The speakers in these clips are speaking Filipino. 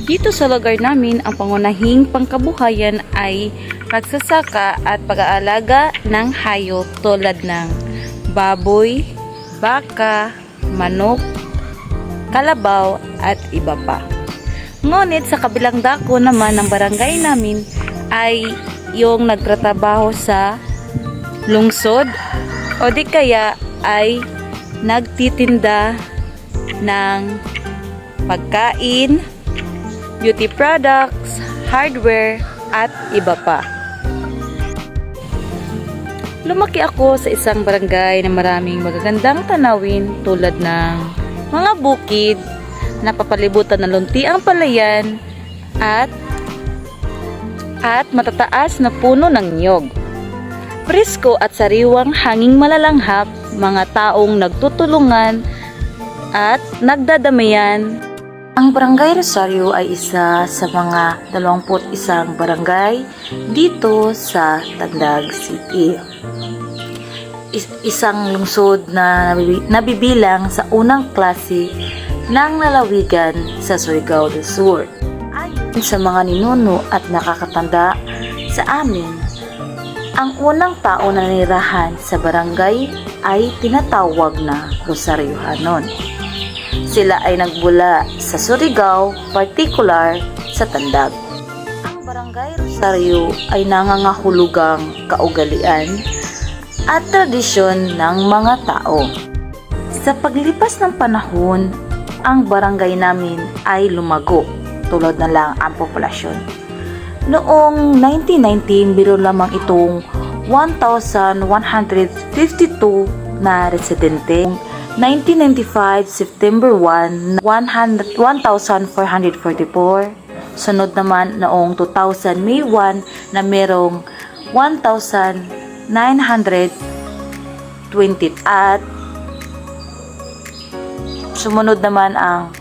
Dito sa lugar namin, ang pangunahing pangkabuhayan ay pagsasaka at pag-aalaga ng hayop tulad ng baboy, baka, manok, kalabaw at iba pa. Ngunit sa kabilang dako naman ng barangay namin ay yung nagtratrabaho sa lungsod o di kaya ay nagtitinda ng pagkain, beauty products, hardware at iba pa. Lumaki ako sa isang barangay na maraming magagandang tanawin tulad ng mga bukid, napapalibutan ng luntiang palayan at matataas na puno ng niyog. Presko at sariwang hanging malalanghap, mga taong nagtutulungan at nagdadamayan. Ang Barangay Rosario ay isa sa mga 21 barangay dito sa Tandag City. Isang lungsod na nabibilang sa unang klase ng lalawigan sa Surigao del Sur. Ayon sa mga ninuno at nakakatanda sa amin, ang unang tao na nanirahan sa barangay ay tinatawag na Rosariohanon. Sila ay nagbula sa Surigao, partikular sa Tandag. Ang Barangay Rosario ay nangangahulugang kaugalian at tradisyon ng mga tao. Sa paglipas ng panahon, ang barangay namin ay lumago, tulad na lang ang populasyon. Noong 1919, biro lamang itong 1,152 na residente. 1995, September 1, 1,444. Sunod naman noong 2000, May 1 na merong 1,920 at sumunod naman ang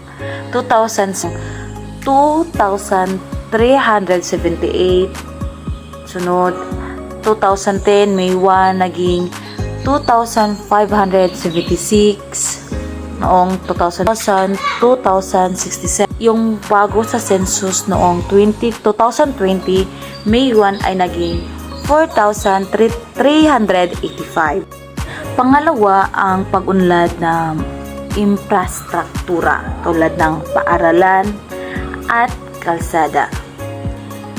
2,378. Sunod, 2010, May 1, naging 2,576. Noong 2000, 2,067. Yung bago sa census noong 2020, May 1 ay naging 4,385. Pangalawa, ang pag-unlad ng infrastruktura tulad ng paaralan at kalsada.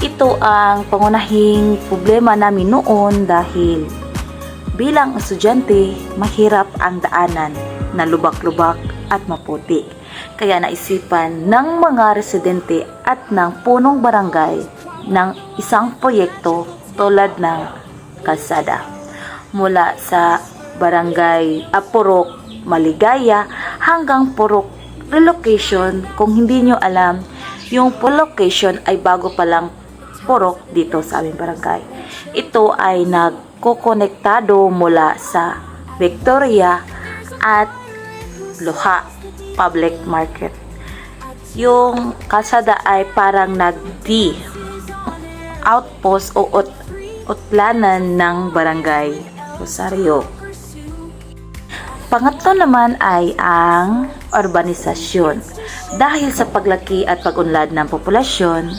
Ito ang pangunahing problema namin noon dahil bilang estudyante, mahirap ang daanan na lubak-lubak at maputi. Kaya naisipan ng mga residente at ng punong barangay ng isang proyekto tulad ng kalsada. Mula sa barangay Purok Maligaya hanggang Purok Relocation. Kung hindi nyo alam, yung relocation ay bago pa lang Purok dito sa aming barangay. Ito ay nagkokonektado mula sa Victoria at Loha Public Market. Yung kalsada ay parang nag-D outpost o utlanan ng barangay Rosario. Pangatlo naman ay ang urbanisasyon. Dahil sa paglaki at pag-unlad ng populasyon,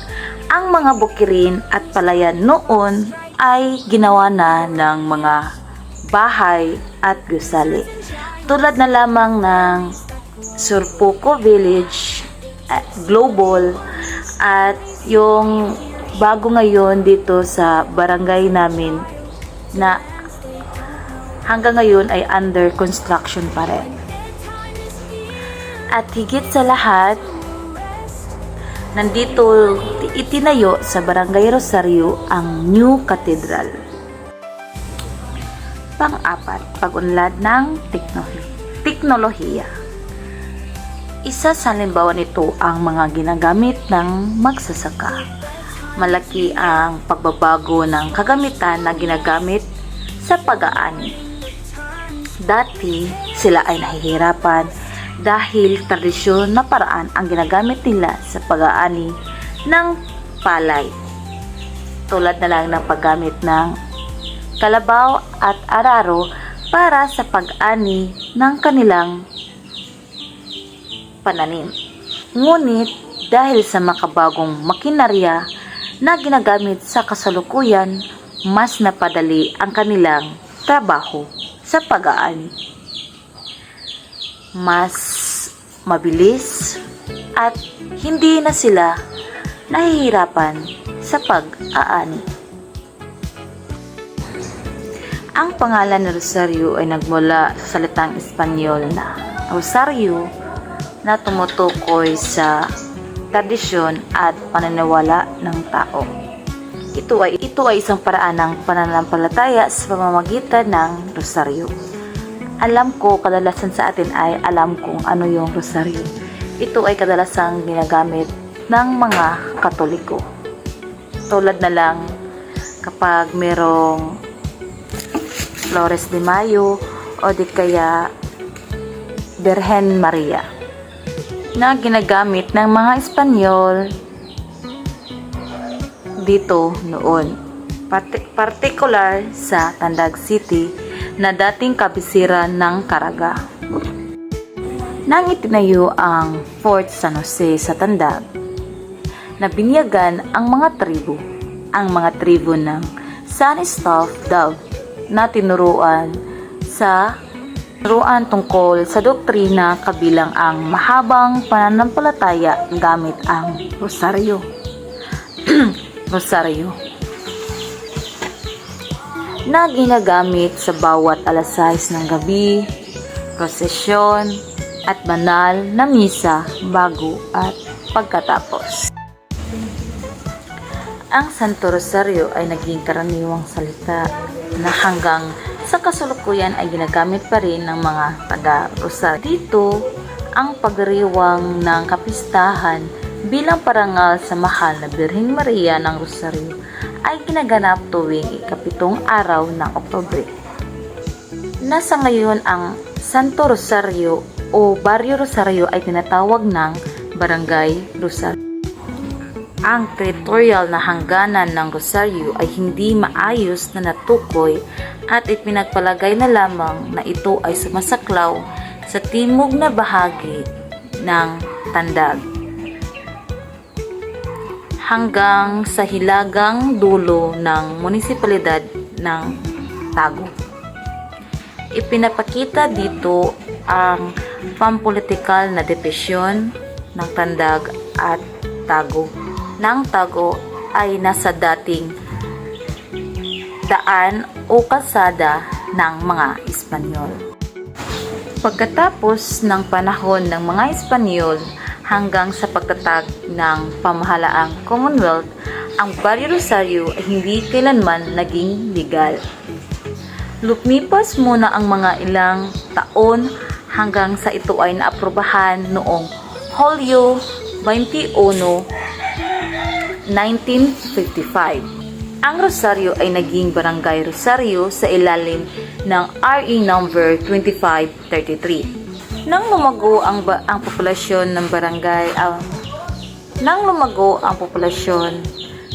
ang mga bukirin at palayan noon ay ginawa na ng mga bahay at gusali. Tulad na lamang ng Surpuco Village, Global, at yung bago ngayon dito sa barangay namin na hanggang ngayon ay under construction pa rin. At higit sa lahat, nandito itinayo sa Barangay Rosario ang New Cathedral. Pang-apat, pag-unlad ng teknolohiya. Isa sa halimbawa nito ang mga ginagamit ng magsasaka. Malaki ang pagbabago ng kagamitan na ginagamit sa pag-aani. Dati, sila ay nahihirapan dahil tradisyon na paraan ang ginagamit nila sa pag-aani ng palay. Tulad na lang ng paggamit ng kalabaw at araro para sa pag-ani ng kanilang pananim. Ngunit dahil sa makabagong makinarya na ginagamit sa kasalukuyan, mas napadali ang kanilang trabaho sa pag-aani. Mas mabilis at hindi na sila nahihirapan sa pag-aani. Ang pangalan ni Rosario ay nagmula sa salitang Espanyol na Rosario na tumutukoy sa tradisyon at paniniwala ng tao. Ito ay isang paraan ng pananampalataya sa pamamagitan ng Rosario. Alam ko kadalasan sa atin ay alam kung ano yung Rosario. Ito ay kadalasang ginagamit ng mga Katoliko. Tulad na lang kapag merong Flores de Mayo o di kaya Birhen Maria na ginagamit ng mga Espanyol dito noon, particular sa Tandag City na dating kabisira ng Caraga. Nang itinayo ang Fort San Jose sa Tandag, na binyagan ang mga tribo ng Stanislav Dove na tinuruan tungkol sa doktrina kabilang ang mahabang pananampalataya gamit ang Rosario. Rosario na ginagamit sa bawat alas 6 ng gabi, prosesyon at banal na misa bago at pagkatapos. Ang Santo Rosario ay naging karaniwang salita na hanggang sa kasalukuyan ay ginagamit pa rin ng mga taga-Rosario. Dito, ang pagdiriwang ng kapistahan bilang parangal sa mahal na Birheng Maria ng Rosario ay ginaganap tuwing ikapitong araw ng Oktubre. Nasa ngayon ang Santo Rosario o Barrio Rosario ay tinatawag ng Barangay Rosario. Ang territorial na hangganan ng Rosario ay hindi maayos na natukoy at ipinagpalagay na lamang na ito ay sumasaklaw sa timog na bahagi ng Tandag hanggang sa hilagang dulo ng munisipalidad ng Tago. Ipinapakita dito ang pampolitikal na division ng Tandag at Tago. Ng Tago ay nasa dating daan o kalsada ng mga Espanyol. Pagkatapos ng panahon ng mga Espanyol hanggang sa pagtatag ng pamahalaang Commonwealth, ang Barrio Rosario ay hindi kailanman naging legal. Lumipas muna ang mga ilang taon hanggang sa ito ay naaprubahan noong Hulyo 21, 1955. Ang Rosario ay naging Barangay Rosario sa ilalim ng RE number 2533. Nang lumago ang populasyon ng barangay,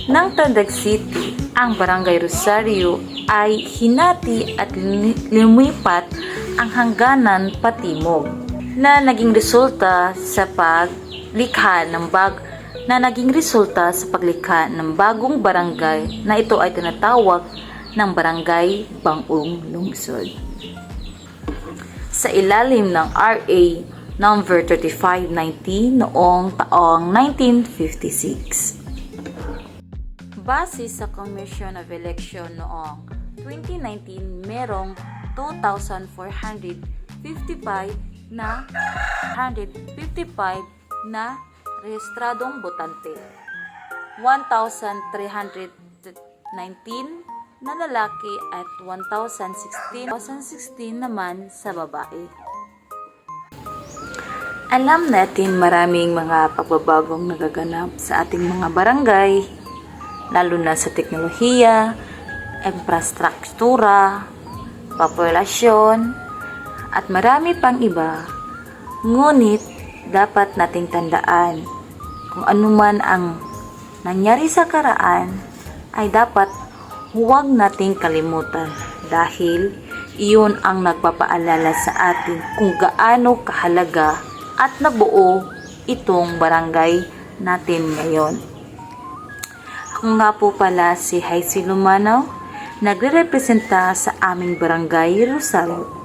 ng Tandag City, ang Barangay Rosario ay hinati at lumipat ang hangganan patimog na naging resulta sa paglikha ng bagong barangay na ito ay tinatawag ng Barangay Bangong Lungsod. Sa ilalim ng RA number 3590 noong taong 1956. Base sa Commission of Election noong 2019, merong 2,455 na rehistradong botante, 1,319 na lalaki at 1,016 naman sa babae. Alam natin maraming mga pagbabagong nagaganap sa ating mga barangay, lalo na sa teknolohiya, infrastruktura, populasyon, at marami pang iba. Ngunit dapat nating tandaan kung anuman ang nangyari sa karaan ay dapat huwag nating kalimutan dahil iyon ang nagpapaalala sa atin kung gaano kahalaga at nabuo itong barangay natin ngayon. Ako nga po pala si Haisy Lumanaw, nagre-representa sa aming barangay Rosario.